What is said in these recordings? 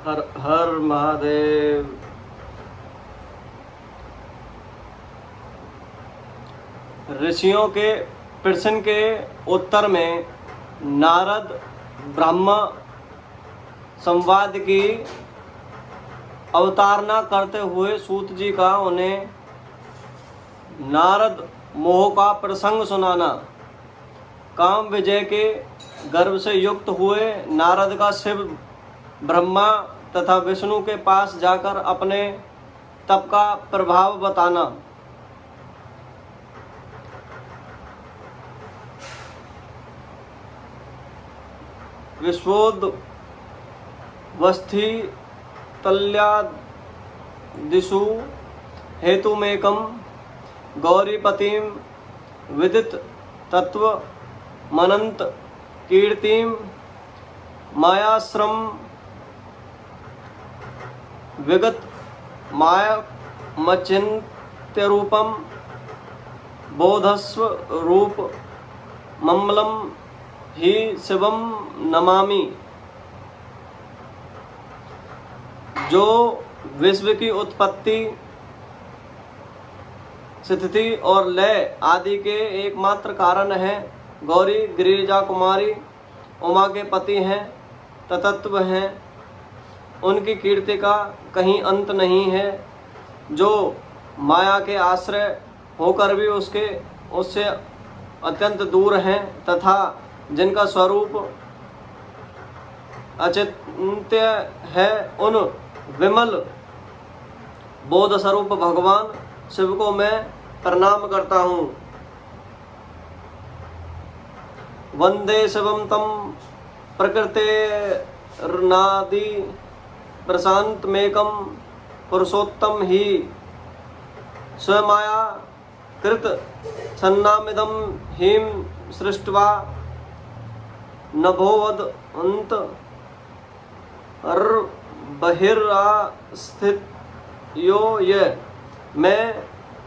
हर हर महादेव। ऋषियों के प्रश्न के उत्तर में नारद ब्रह्म संवाद की अवतारणा करते हुए सूत जी का उन्हें नारद मोह का प्रसंग सुनाना। काम विजय के गर्भ से युक्त हुए नारद का शिव ब्रह्मा तथा विष्णु के पास जाकर अपने तप का प्रभाव बताना। विश्वोद्वस्थि तल्यादिषु हेतुमेकं गौरीपतिं विदित तत्व मनंत कीर्तिं मायाश्रम विगत मायामचिन्त्य रूपम बोधस्व रूप मम्मलम ही शिवम नमामि। जो विश्व की उत्पत्ति स्थिति और लय आदि के एकमात्र कारण है, गौरी गिरिजा कुमारी उमा के पति हैं, तत्व हैं, उनकी कीर्ति का कहीं अंत नहीं है। जो माया के आश्रय होकर भी उससे अत्यंत दूर हैं तथा जिनका स्वरूप अचिंत्य है, उन विमल बोध स्वरूप भगवान शिव को मैं प्रणाम करता हूँ। वंदे शिवम तम प्रकृतेर्नादि प्रशांतमेकं पुरुषोत्तम ही स्वमाया कृत सन्नामिदं हिम सृष्ट्वा नभोवद अंत बहिरास्थित यो ये। मैं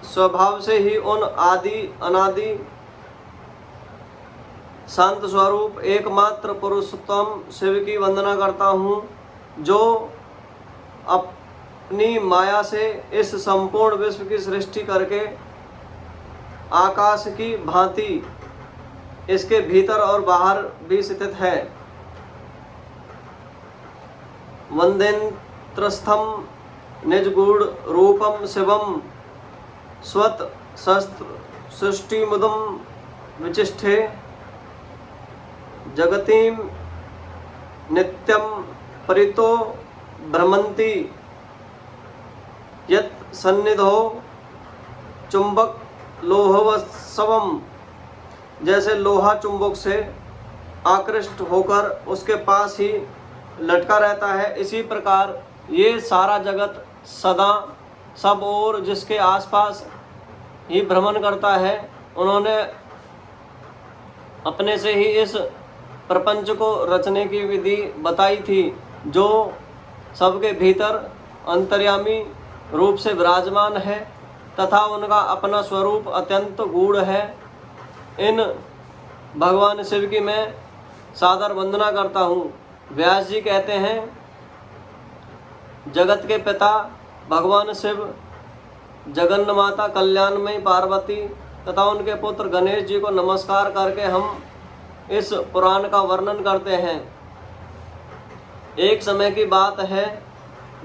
स्वभाव से ही उन आदि अनादि शांत स्वरूप एकमात्र पुरुषोत्तम शिव की वंदना करता हूँ, जो अपनी माया से इस संपूर्ण विश्व की सृष्टि करके आकाश की भांति इसके भीतर और बाहर भी स्थित है। वंदेन्द्रस्थम निजगूढ़ रूपम शिवम स्वत शस्त्र सृष्टिमुदम विचिष्ठे जगतीम नित्यम परितो भ्रमंती यत् सन्निधो चुंबक लोहवत्सवम। जैसे लोहा चुंबक से आकृष्ट होकर उसके पास ही लटका रहता है, इसी प्रकार ये सारा जगत सदा सब ओर जिसके आसपास ही भ्रमण करता है। उन्होंने अपने से ही इस प्रपंच को रचने की विधि बताई थी, जो सबके भीतर अंतर्यामी रूप से विराजमान है तथा उनका अपना स्वरूप अत्यंत गूढ़ है। इन भगवान शिव की मैं सादर वंदना करता हूँ। व्यास जी कहते हैं, जगत के पिता भगवान शिव, जगन्न माता कल्याणमयी पार्वती तथा उनके पुत्र गणेश जी को नमस्कार करके हम इस पुराण का वर्णन करते हैं। एक समय की बात है,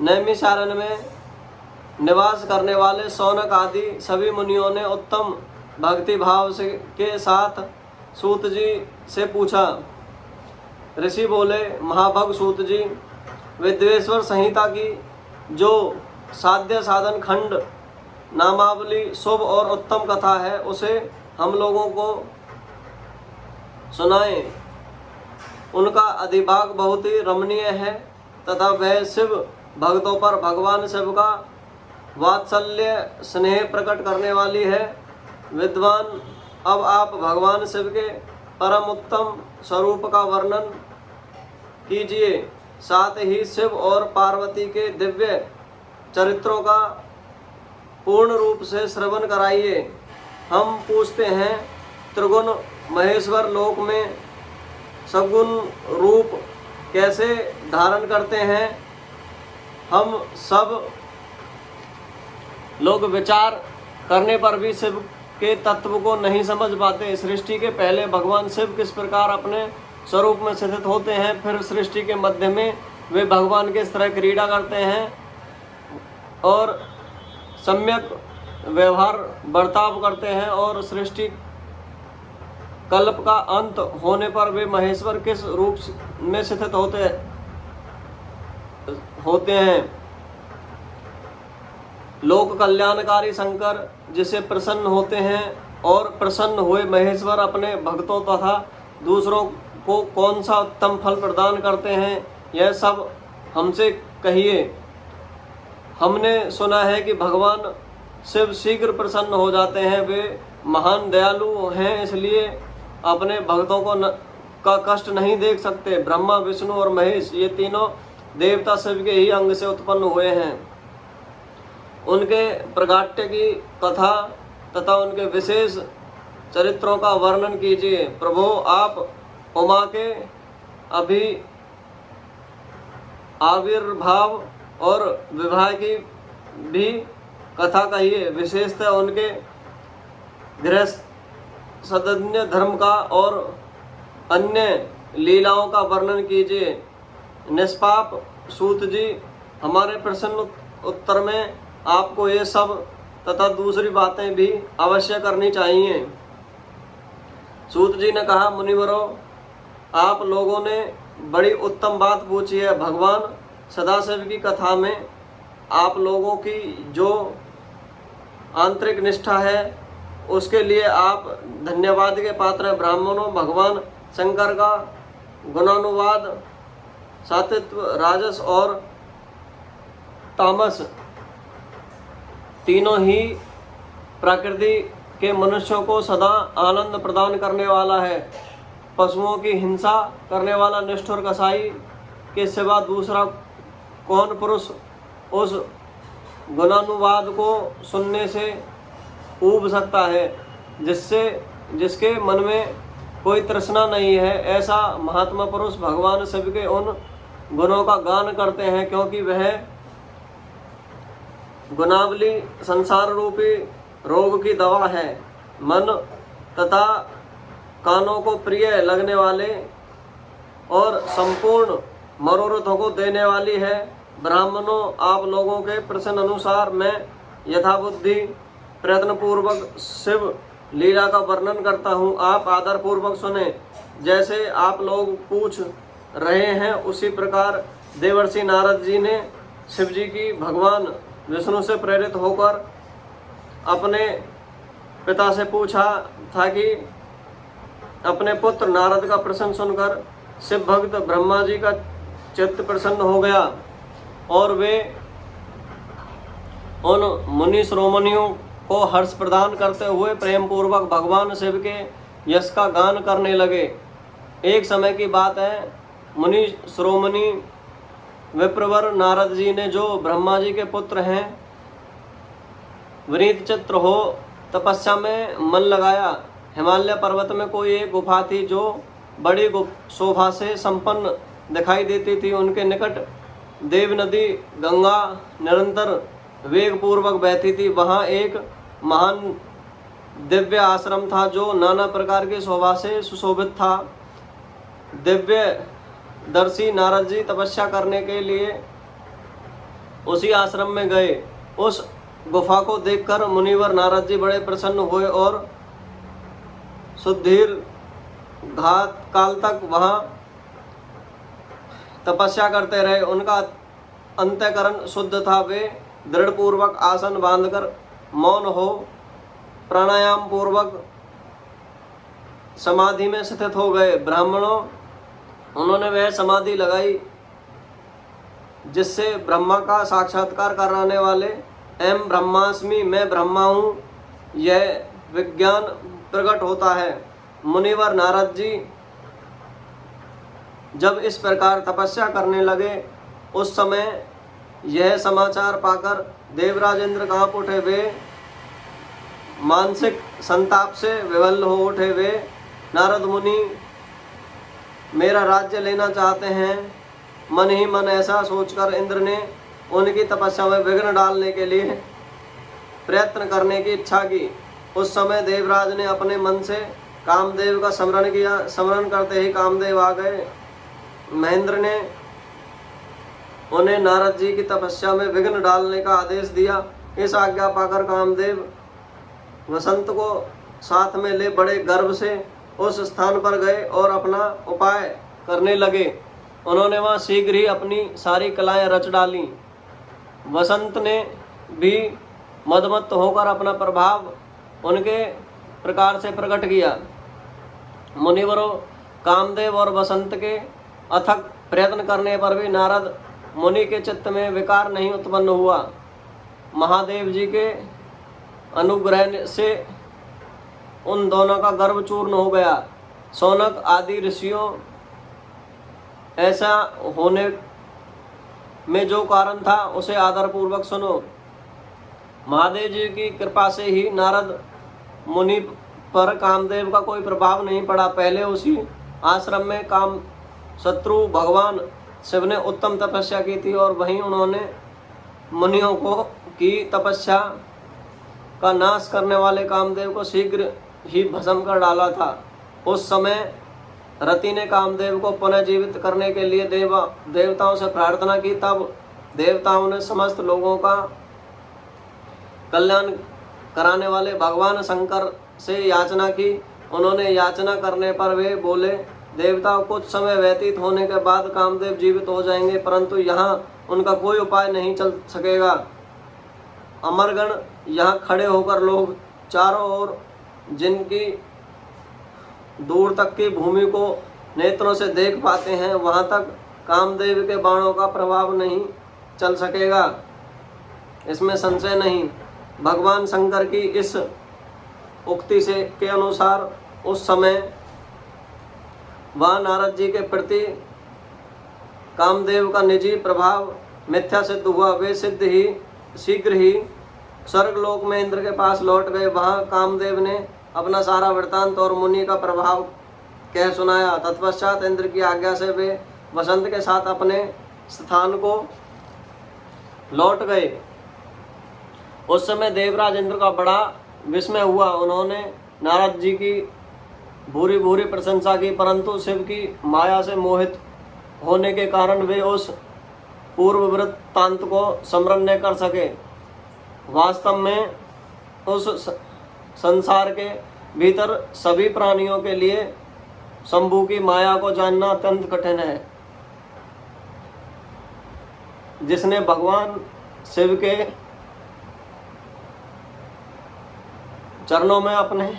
नैमिषारण्य में निवास करने वाले शौनक आदि सभी मुनियों ने उत्तम भक्ति भाव के साथ सूत जी से पूछा। ऋषि बोले, महाभग सूत जी, विद्वेश्वर संहिता की जो साध्य साधन खंड नामावली शुभ और उत्तम कथा है, उसे हम लोगों को सुनाएं। उनका अधिभाग बहुत ही रमणीय है तथा वह शिव भक्तों पर भगवान शिव का वात्सल्य स्नेह प्रकट करने वाली है। विद्वान, अब आप भगवान शिव के परम उत्तम स्वरूप का वर्णन कीजिए, साथ ही शिव और पार्वती के दिव्य चरित्रों का पूर्ण रूप से श्रवण कराइए। हम पूछते हैं, त्रिगुण महेश्वर लोक में सगुण रूप कैसे धारण करते हैं हम सब लोग विचार करने पर भी शिव के तत्व को नहीं समझ पाते। सृष्टि के पहले भगवान शिव किस प्रकार अपने स्वरूप में स्थित होते हैं, फिर सृष्टि के मध्य में वे भगवान के इस तरह क्रीड़ा करते हैं और सम्यक व्यवहार बर्ताव करते हैं, और सृष्टि कल्प का अंत होने पर वे महेश्वर किस रूप में स्थित होते हैं। लोक कल्याणकारी शंकर जिसे प्रसन्न होते हैं, और प्रसन्न हुए महेश्वर अपने भक्तों तथा दूसरों को कौन सा उत्तम फल प्रदान करते हैं, यह सब हमसे कहिए। हमने सुना है कि भगवान शिव शीघ्र प्रसन्न हो जाते हैं। वे महान दयालु हैं, इसलिए अपने भक्तों को का कष्ट नहीं देख सकते। ब्रह्मा, विष्णु और महेश ये तीनों देवता शिव के ही अंग से उत्पन्न हुए हैं। उनके प्रगाट्य की कथा तथा उनके विशेष चरित्रों का वर्णन कीजिए। प्रभु, आप उमा के आविर्भाव और विवाह की भी कथा कहिए। विशेषतः उनके गृहस्थन्य धर्म का और अन्य लीलाओं का वर्णन कीजिए। निष्पाप सूत जी, हमारे प्रश्न उत्तर में आपको ये सब तथा दूसरी बातें भी अवश्य करनी चाहिए। सूत जी ने कहा, मुनिवरों, आप लोगों ने बड़ी उत्तम बात पूछी है। भगवान सदाशिव की कथा में आप लोगों की जो आंतरिक निष्ठा है उसके लिए आप धन्यवाद के पात्र हैं। ब्राह्मणों, भगवान शंकर का गुणानुवाद सात्विक, राजस और तामस तीनों ही प्रकृति के मनुष्यों को सदा आनंद प्रदान करने वाला है। पशुओं की हिंसा करने वाला निष्ठुर कसाई के सिवा दूसरा कौन पुरुष उस गुणानुवाद को सुनने से ऊब सकता है, जिसके मन में कोई तृष्णा नहीं है। ऐसा महात्मा पुरुष भगवान शिव के उन गुणों का गान करते हैं, क्योंकि वह गुणावली संसार रूपी रोग की दवा है। मन तथा कानों को प्रिय लगने वाले और संपूर्ण मनोरथों को देने वाली है। ब्राह्मणों, आप लोगों के प्रश्न अनुसार मैं यथाबुद्धि प्रयत्न पूर्वक शिव लीला का वर्णन करता हूँ। आप आदर पूर्वक सुने। जैसे आप लोग पूछ रहे हैं उसी प्रकार देवर्षि नारद जी ने शिव जी की भगवान विष्णु से प्रेरित होकर अपने पिता से पूछा था कि अपने पुत्र नारद का प्रश्न सुनकर शिव भक्त ब्रह्मा जी का चित्त प्रसन्न हो गया और वे उन मुनि श्रोमणियों को हर्ष प्रदान करते हुए प्रेम पूर्वक भगवान शिव के यश का गान करने लगे। एक समय की बात है, मुनि श्रोमणि विप्रवर नारद जी ने, जो ब्रह्मा जी के पुत्र हैं, विनीत चित्र हो तपस्या में मन लगाया। हिमालय पर्वत में कोई एक गुफा थी जो बड़ी शोभा से संपन्न दिखाई देती थी। उनके निकट देव नदी गंगा निरंतर वेग पूर्वक बहती थी। वहाँ एक महान दिव्य आश्रम था जो नाना प्रकार की शोभा से सुशोभित था। दिव्य दर्शी नारद जी तपस्या करने के लिए उसी आश्रम में गए। उस गुफा को देखकर मुनिवर नारद जी बड़े प्रसन्न हुए और सुदीर्घ घात काल तक वहाँ तपस्या करते रहे। उनका अंतःकरण शुद्ध था। वे दृढ़ पूर्वक आसन बांधकर मौन हो प्राणायाम पूर्वक समाधि में स्थित हो गए। ब्राह्मणों, उन्होंने वह समाधि लगाई जिससे ब्रह्मा का साक्षात्कार कराने वाले एम ब्रह्मास्मि, मैं ब्रह्मा हूँ, यह विज्ञान प्रकट होता है। मुनिवर नारद जी जब इस प्रकार तपस्या करने लगे उस समय यह समाचार पाकर देवराज इंद्र कांप उठे। वे मानसिक संताप से विवल हो उठे। वे नारद मुनि मेरा राज्य लेना चाहते हैं। मन ही मन ऐसा सोचकर इंद्र ने उनकी तपस्या में विघ्न डालने के लिए प्रयत्न करने की इच्छा की। उस समय देवराज ने अपने मन से कामदेव का स्मरण किया। स्मरण करते ही कामदेव आ गए। महेंद्र ने उन्हें नारद जी की तपस्या में विघ्न डालने का आदेश दिया। इस आज्ञा पाकर कामदेव वसंत को साथ में ले बड़े गर्व से उस स्थान पर गए और अपना उपाय करने लगे। उन्होंने वहाँ शीघ्र ही अपनी सारी कलाएं रच डाली। वसंत ने भी मदमत्त होकर अपना प्रभाव उनके प्रकार से प्रकट किया। मुनिवरों, कामदेव और वसंत के अथक प्रयत्न करने पर भी नारद मुनि के चित्त में विकार नहीं उत्पन्न हुआ। महादेव जी के अनुग्रह से उन दोनों का गर्व चूर्ण हो गया। शौनक आदि ऋषियों ऐसा होने में जो कारण था उसे आदरपूर्वक सुनो। महादेव जी की कृपा से ही नारद मुनि पर कामदेव का कोई प्रभाव नहीं पड़ा। पहले उसी आश्रम में काम शत्रु भगवान शिव ने उत्तम तपस्या की थी और वहीं उन्होंने मुनियों को की तपस्या का नाश करने वाले कामदेव को शीघ्र ही भस्म कर डाला था। उस समय रति ने कामदेव को पुनः जीवित करने के लिए देवताओं से प्रार्थना की। तब देवताओं ने समस्त लोगों का कल्याण कराने वाले भगवान शंकर से याचना की। उन्होंने याचना करने पर वे बोले, देवताओं कुछ समय व्यतीत होने के बाद कामदेव जीवित हो जाएंगे, परंतु यहाँ उनका कोई उपाय नहीं चल सकेगा। अमरगण यहाँ खड़े होकर लोग चारों ओर जिनकी दूर तक की भूमि को नेत्रों से देख पाते हैं, वहाँ तक कामदेव के बाणों का प्रभाव नहीं चल सकेगा, इसमें संशय नहीं। भगवान शंकर की इस उक्ति से के अनुसार उस समय वहाँ नारद जी के प्रति कामदेव का निजी प्रभाव मिथ्या सिद्ध हुआ। वे शीघ्र ही स्वर्गलोक में इंद्र के पास लौट गए। वहाँ कामदेव ने अपना सारा वृत्तांत और मुनि का प्रभाव कह सुनाया। तत्पश्चात इंद्र की आज्ञा से वे वसंत के साथ अपने स्थान को लौट गए। उस समय देवराज इंद्र का बड़ा विस्मय हुआ। उन्होंने नारद जी की भूरी भूरी प्रशंसा की, परंतु शिव की माया से मोहित होने के कारण वे उस पूर्व वृत्तांत को स्मरण न कर सके। वास्तव में उस संसार के भीतर सभी प्राणियों के लिए शंभु की माया को जानना अत्यंत कठिन है। जिसने भगवान शिव के चरणों में अपने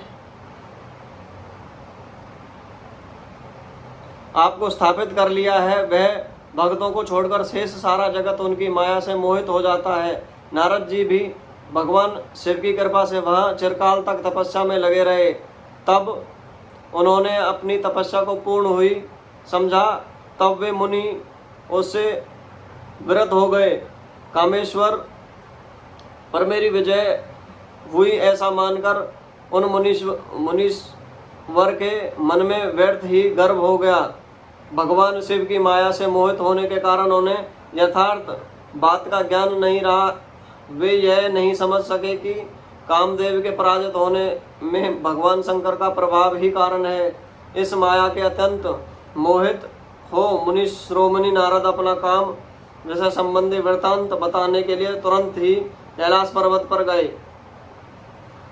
आपको स्थापित कर लिया है, वह भक्तों को छोड़कर शेष सारा जगत उनकी माया से मोहित हो जाता है। नारद जी भी भगवान शिव की कृपा से वहाँ चिरकाल तक तपस्या में लगे रहे। तब उन्होंने अपनी तपस्या को पूर्ण हुई समझा। तब वे मुनि उससे विरत हो गए। कामेश्वर पर मेरी विजय हुई ऐसा मानकर उन मुनीश्वर के मन में व्यर्थ ही गर्व हो गया। भगवान शिव की माया से मोहित होने के कारण उन्हें यथार्थ बात का ज्ञान नहीं रहा। वे यह नहीं समझ सके कि कामदेव के पराजित होने में भगवान शंकर का प्रभाव ही कारण है। इस माया के अत्यंत मोहित हो मुनि श्रोमणि नारद अपना काम जैसे संबंधी वृत्तांत बताने के लिए तुरंत ही कैलाश पर्वत पर गए।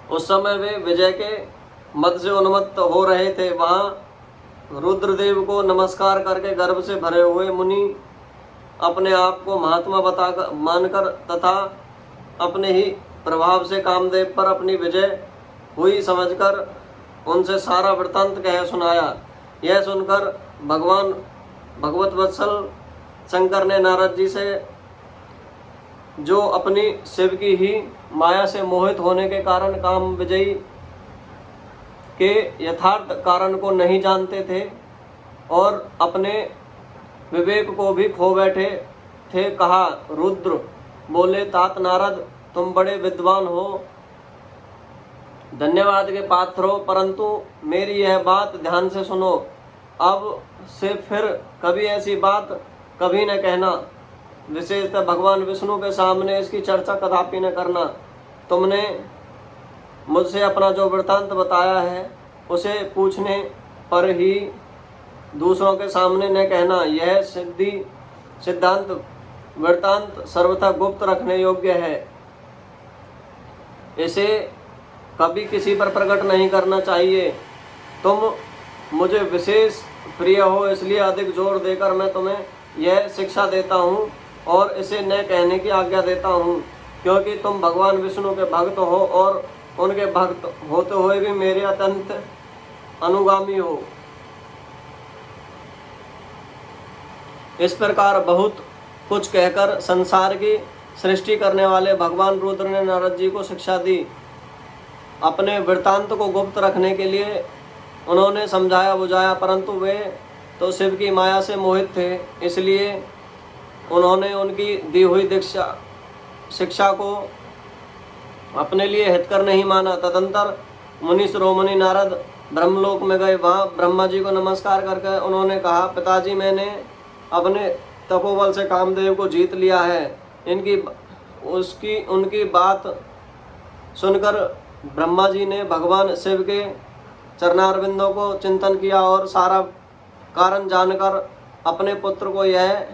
उस समय वे विजय के मद से उन्मत्त हो रहे थे। वहाँ रुद्रदेव को नमस्कार करके गर्व से भरे हुए मुनि अपने आप को महात्मा मानकर तथा अपने ही प्रभाव से कामदेव पर अपनी विजय हुई समझकर उनसे सारा वृत्तांत कह सुनाया। यह सुनकर भगवान भगवत वत्सल शंकर ने नारद जी से, जो अपनी शिव की ही माया से मोहित होने के कारण काम विजयी के यथार्थ कारण को नहीं जानते थे और अपने विवेक को भी खो बैठे थे, कहा। रुद्र बोले, तात नारद, तुम बड़े विद्वान हो, धन्यवाद के पात्र हो, परंतु मेरी यह बात ध्यान से सुनो। अब से फिर कभी ऐसी बात कभी न कहना। विशेषतः भगवान विष्णु के सामने इसकी चर्चा कदापि न करना। तुमने मुझसे अपना जो वृत्तांत बताया है उसे पूछने पर ही दूसरों के सामने न कहना। यह सिद्धांत वृत्तांत सर्वथा गुप्त रखने योग्य है। इसे कभी किसी पर प्रकट नहीं करना चाहिए। तुम मुझे विशेष प्रिय हो, इसलिए अधिक जोर देकर मैं तुम्हें यह शिक्षा देता हूँ और इसे न कहने की आज्ञा देता हूँ, क्योंकि तुम भगवान विष्णु के भक्त हो और उनके भक्त होते हुए भी मेरे अत्यंत अनुगामी हो। इस प्रकार बहुत कुछ कहकर संसार की सृष्टि करने वाले भगवान रुद्र ने नारद जी को शिक्षा दी। अपने वृत्तांत को गुप्त रखने के लिए उन्होंने समझाया बुझाया, परंतु वे तो शिव की माया से मोहित थे, इसलिए उन्होंने उनकी दी हुई शिक्षा को अपने लिए हितकर नहीं माना। तदंतर मुनि शिरोमणि नारद ब्रह्मलोक में गए। वहाँ ब्रह्मा जी को नमस्कार करके उन्होंने कहा, पिताजी, मैंने अपने तपोबल से कामदेव को जीत लिया है। उनकी बात सुनकर ब्रह्मा जी ने भगवान शिव के चरणारविंदों को चिंतन किया और सारा कारण जानकर अपने पुत्र को यह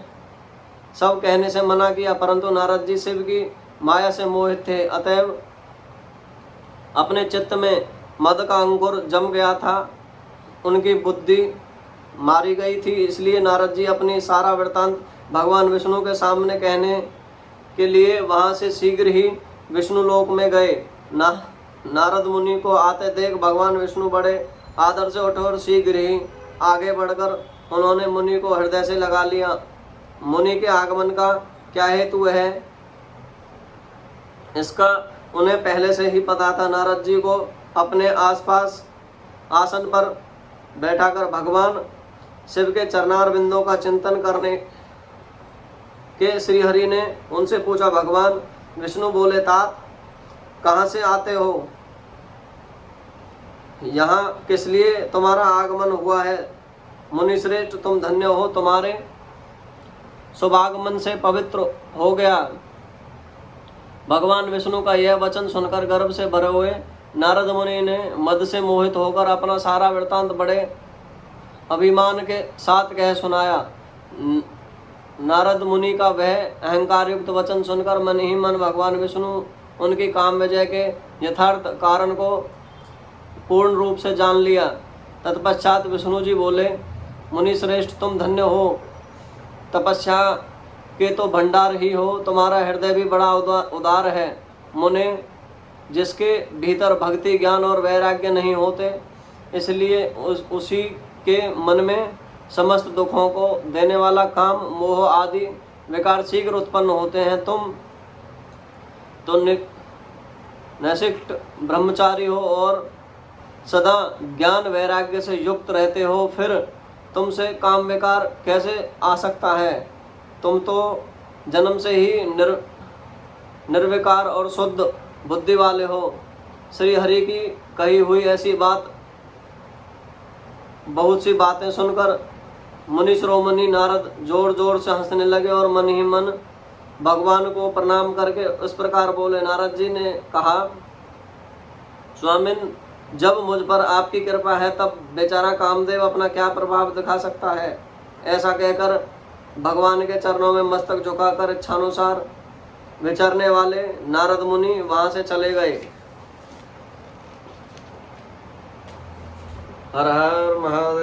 सब कहने से मना किया, परंतु नारद जी शिव की माया से मोहित थे, अतएव अपने चित्त में मद का अंकुर जम गया था, उनकी बुद्धि मारी गई थी। इसलिए नारद जी अपनी सारा वृत्तांत भगवान विष्णु के सामने कहने के लिए वहाँ से शीघ्र ही विष्णु लोक में गए। नारद मुनि को आते देख भगवान विष्णु बड़े आदर से उठे और शीघ्र ही आगे बढ़कर उन्होंने मुनि को हृदय से लगा लिया। मुनि के आगमन का क्या हेतु है, इसका उन्हें पहले से ही पता था। नारद जी को अपने आसपास आसन पर बैठाकर भगवान शिव के चरणारविंदों का चिंतन करने के श्रीहरि ने उनसे पूछा। भगवान विष्णु बोले, तात, कहाँ से आते हो? यहाँ किस लिए तुम्हारा आगमन हुआ है? मुनि श्रेष्ठ, तुम धन्य हो, तुम्हारे शुभागमन से पवित्र हो गया। भगवान विष्णु का यह वचन सुनकर गर्व से भरे हुए नारद मुनि ने मद से मोहित होकर अपना सारा वृत्तांत बड़े अभिमान के साथ कह सुनाया। नारद मुनि का वह अहंकार युक्त वचन सुनकर मन ही मन भगवान विष्णु उनकी काम विजय के यथार्थ कारण को पूर्ण रूप से जान लिया। तत्पश्चात विष्णु जी बोले, मुनि श्रेष्ठ, तुम धन्य हो, तपस्या के तो भंडार ही हो, तुम्हारा हृदय भी बड़ा उदार है। मुने, जिसके भीतर भक्ति, ज्ञान और वैराग्य नहीं होते, इसलिए उसी के मन में समस्त दुखों को देने वाला काम, मोह आदि विकार शीघ्र उत्पन्न होते हैं। तुम तो नैष्ठिक ब्रह्मचारी हो और सदा ज्ञान वैराग्य से युक्त रहते हो, फिर तुमसे काम विकार कैसे आ सकता है? तुम तो जन्म से ही निर्विकार और शुद्ध बुद्धि वाले हो। श्री हरि की कही हुई ऐसी बहुत सी बातें सुनकर मुनि शिरोमणि नारद जोर जोर से हंसने लगे और मन ही मन भगवान को प्रणाम करके इस प्रकार बोले। नारद जी ने कहा, स्वामिन, जब मुझ पर आपकी कृपा है तब बेचारा कामदेव अपना क्या प्रभाव दिखा सकता है? ऐसा कहकर भगवान के चरणों में मस्तक झुकाकर इच्छानुसार विचरने वाले नारद मुनि वहां से चले गए। हर हर महादेव।